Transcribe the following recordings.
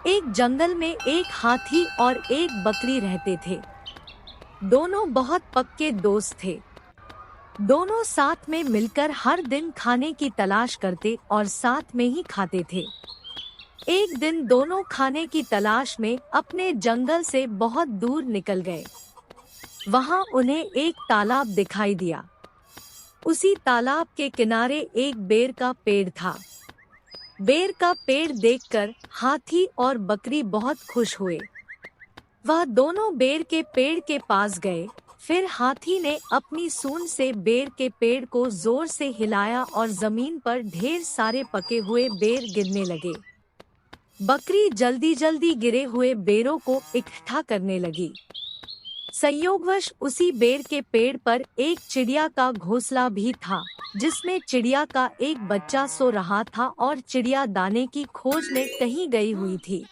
एक जंगल में एक हाथी और एक बकरी रहते थे। दोनों बहुत पक्के दोस्त थे। दोनों साथ में मिलकर हर दिन खाने की तलाश करते और साथ में ही खाते थे। एक दिन दोनों खाने की तलाश में अपने जंगल से बहुत दूर निकल गए। वहां उन्हें एक तालाब दिखाई दिया। उसी तालाब के किनारे एक बेर का पेड़ था। बेर का पेड़ देखकर हाथी और बकरी बहुत खुश हुए। वह दोनों बेर के पेड़ के पास गए। फिर हाथी ने अपनी सूंड से बेर के पेड़ को जोर से हिलाया और जमीन पर ढेर सारे पके हुए बेर गिरने लगे। बकरी जल्दी जल्दी गिरे हुए बेरों को इकट्ठा करने लगी। संयोगवश उसी बेर के पेड़ पर एक चिड़िया का घोंसला भी था, जिसमें चिड़िया का एक बच्चा सो रहा था और चिड़िया दाने की खोज में कहीं गई हुई थी।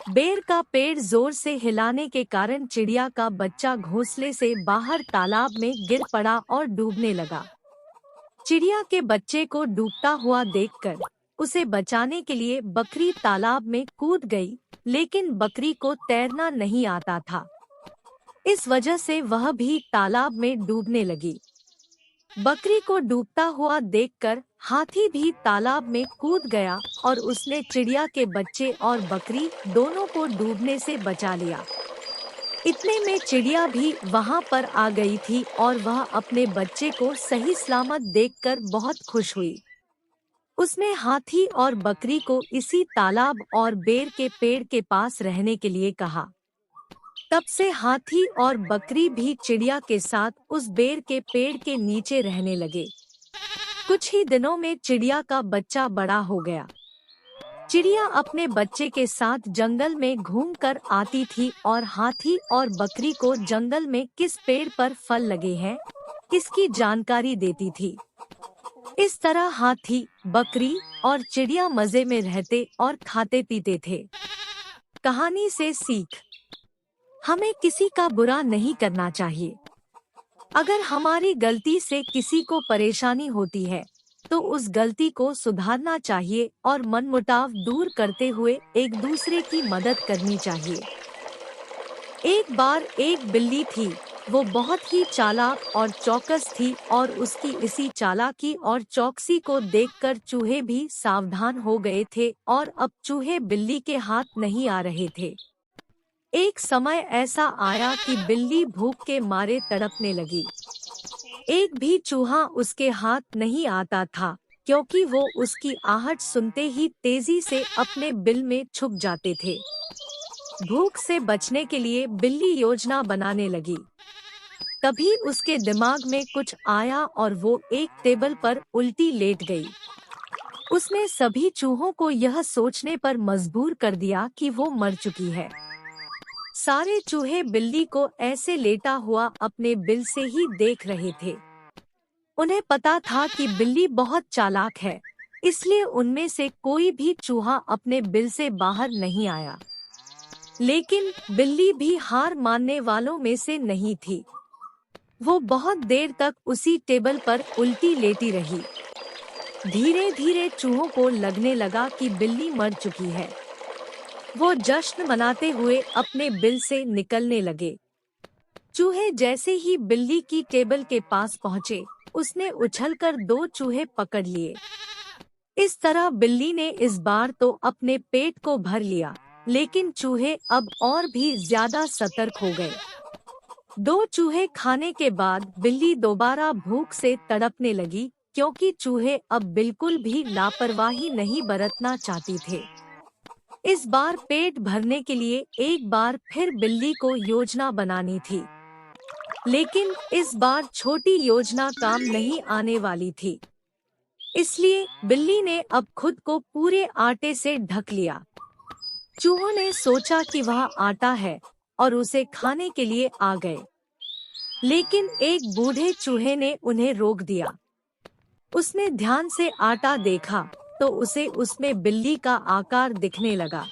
बेर का पेड़ जोर से हिलाने के कारण चिड़िया का बच्चा घोंसले से बाहर तालाब में गिर पड़ा और डूबने लगा। चिड़िया के बच्चे को डूबता हुआ देखकर उसे बचाने के लिए बकरी तालाब में कूद गई, लेकिन बकरी को तैरना नहीं आता था। इस वजह से वह भी तालाब में डूबने लगी। बकरी को डूबता हुआ देखकर हाथी भी तालाब में कूद गया और उसने चिड़िया के बच्चे और बकरी दोनों को डूबने से बचा लिया। इतने में चिड़िया भी वहां पर आ गई थी और वह अपने बच्चे को सही सलामत देखकर बहुत खुश हुई। उसने हाथी और बकरी को इसी तालाब और बेर के पेड़ के पास रहने के लिए कहा। तब से हाथी और बकरी भी चिड़िया के साथ उस बेर के पेड़ के नीचे रहने लगे। कुछ ही दिनों में चिड़िया का बच्चा बड़ा हो गया। चिड़िया अपने बच्चे के साथ जंगल में घूमकर आती थी और हाथी और बकरी को जंगल में किस पेड़ पर फल लगे हैं, इसकी जानकारी देती थी। इस तरह हाथी, बकरी और चिड़िया मजे में रहते और खाते पीते थे। कहानी से सीख: हमें किसी का बुरा नहीं करना चाहिए। अगर हमारी गलती से किसी को परेशानी होती है तो उस गलती को सुधारना चाहिए और मनमुटाव दूर करते हुए एक दूसरे की मदद करनी चाहिए। एक बार एक बिल्ली थी। वो बहुत ही चालाक और चौकस थी और उसकी इसी चालाकी और चौकसी को देखकर चूहे भी सावधान हो गए थे और अब चूहे बिल्ली के हाथ नहीं आ रहे थे। एक समय ऐसा आया कि बिल्ली भूख के मारे तड़पने लगी। एक भी चूहा उसके हाथ नहीं आता था, क्योंकि वो उसकी आहट सुनते ही तेजी से अपने बिल में छुप जाते थे। भूख से बचने के लिए बिल्ली योजना बनाने लगी। तभी उसके दिमाग में कुछ आया और वो एक टेबल पर उल्टी लेट गई। उसने सभी चूहों को यह सोचने पर मजबूर कर दिया कि वो मर चुकी है। सारे चूहे बिल्ली को ऐसे लेटा हुआ अपने बिल से ही देख रहे थे। उन्हें पता था कि बिल्ली बहुत चालाक है, इसलिए उनमें से कोई भी चूहा अपने बिल से बाहर नहीं आया। लेकिन बिल्ली भी हार मानने वालों में से नहीं थी। वो बहुत देर तक उसी टेबल पर उल्टी लेटी रही। धीरे धीरे चूहों को लगने लगा कि बिल्ली मर चुकी है। वो जश्न मनाते हुए अपने बिल से निकलने लगे। चूहे जैसे ही बिल्ली की टेबल के पास पहुँचे, उसने उछलकर 2 चूहे पकड़ लिए। इस तरह बिल्ली ने इस बार तो अपने पेट को भर लिया, लेकिन चूहे अब और भी ज्यादा सतर्क हो गए। 2 चूहे खाने के बाद बिल्ली दोबारा भूख से तड़पने लगी, क्योंकि चूहे अब बिल्कुल भी लापरवाही नहीं बरतना चाहती थे। इस बार पेट भरने के लिए एक बार फिर बिल्ली को योजना बनानी थी, लेकिन इस बार छोटी योजना काम नहीं आने वाली थी। इसलिए बिल्ली ने अब खुद को पूरे आटे से ढक लिया। चूहों ने सोचा कि वह आटा है और उसे खाने के लिए आ गए, लेकिन एक बूढ़े चूहे ने उन्हें रोक दिया। उसने ध्यान से आटा देखा तो उसे उसमें बिल्ली का आकार दिखने लगा।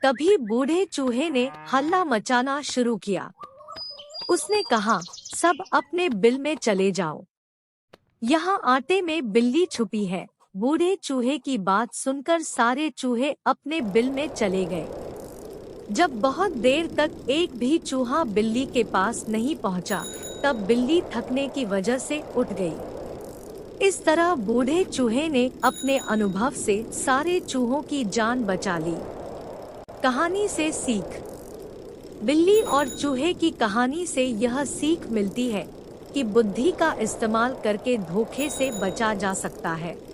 तभी बूढ़े चूहे ने हल्ला मचाना शुरू किया। उसने कहा, सब अपने बिल में चले जाओ। यहाँ आटे में बिल्ली छुपी है, बूढ़े चूहे की बात सुनकर सारे चूहे अपने बिल में चले गए। जब बहुत देर तक एक भी चूहा बिल्ली के पास नहीं पहुंचा, तब बिल्ली थकने की वजह से उठ गई। इस तरह बूढ़े चूहे ने अपने अनुभव से सारे चूहों की जान बचा ली। कहानी से सीख। बिल्ली और चूहे की कहानी से यह सीख मिलती है कि बुद्धि का इस्तेमाल करके धोखे से बचा जा सकता है।